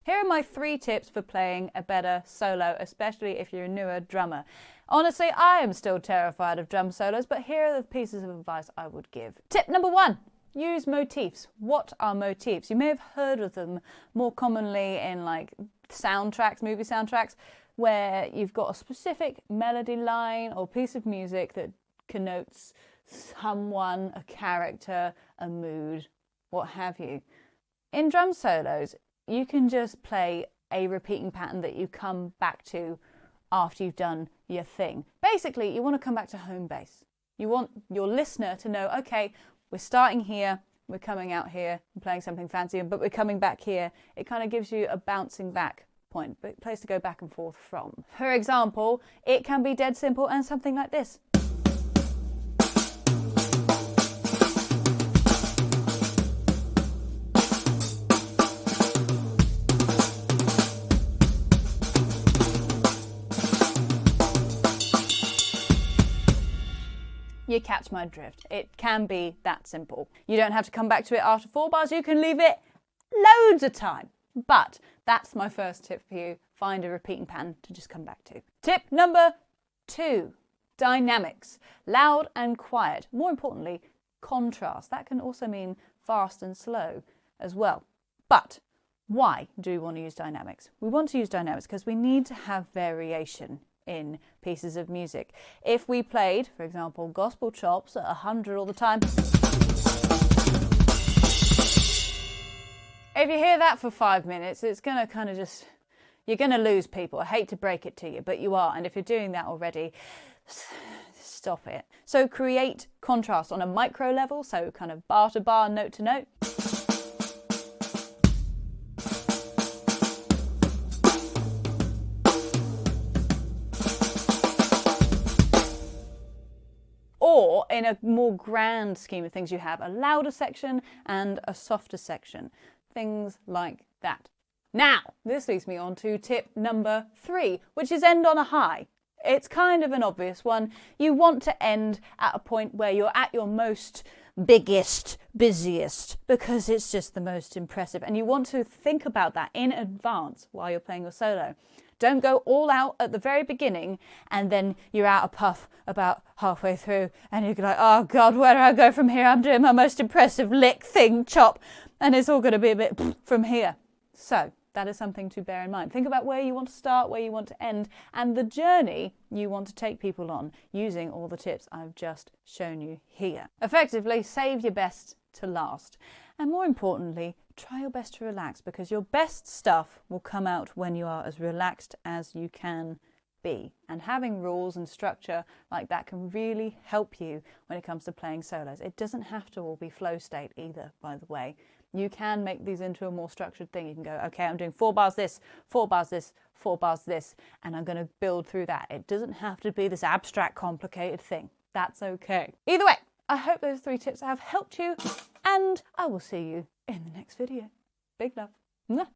Here are my 3 tips for playing a better solo, especially if you're a newer drummer. Honestly, I am still terrified of drum solos, but here are the pieces of advice I would give. Tip number 1, use motifs. What are motifs? You may have heard of them more commonly in like soundtracks, movie soundtracks, where you've got a specific melody line or piece of music that connotes someone, a character, a mood, what have you. In drum solos, you can just play a repeating pattern that you come back to after you've done your thing. Basically, you want to come back to home base. You want your listener to know, okay, we're starting here, we're coming out here, and playing something fancy, but we're coming back here. It kind of gives you a bouncing back point, a place to go back and forth from. For example, it can be dead simple and something like this. You catch my drift. It can be that simple. You don't have to come back to it after 4 bars. You can leave it loads of time. But that's my first tip for you. Find a repeating pattern to just come back to. Tip number 2, dynamics. Loud and quiet. More importantly, contrast. That can also mean fast and slow as well. But why do we want to use dynamics? We want to use dynamics because we need to have variation in pieces of music. If we played, for example, gospel chops at 100 all the time, if you hear that for 5 minutes, it's going to kind of just, you're going to lose people. I hate to break it to you, but you are. And if you're doing that already, stop it. So create contrast on a micro level, so kind of bar to bar, note to note. Or in a more grand scheme of things, you have a louder section and a softer section. Things like that. Now, this leads me on to tip number 3, which is end on a high. It's kind of an obvious one. You want to end at a point where you're at your most biggest, busiest, because it's just the most impressive. And you want to think about that in advance while you're playing your solo. Don't go all out at the very beginning and then you're out of puff about halfway through and you're like, oh God, where do I go from here? I'm doing my most impressive lick, thing, chop, and it's all going to be a bit from here. So that is something to bear in mind. Think about where you want to start, where you want to end, and the journey you want to take people on using all the tips I've just shown you here. Effectively, save your best to last. And more importantly, try your best to relax, because your best stuff will come out when you are as relaxed as you can be. And having rules and structure like that can really help you when it comes to playing solos. It doesn't have to all be flow state either, by the way. You can make these into a more structured thing. You can go, okay, I'm doing 4 bars this, 4 bars this, 4 bars this, and I'm going to build through that. It doesn't have to be this abstract, complicated thing. That's okay. Either way, I hope those 3 tips have helped you, and I will see you in the next video. Big love. Mwah.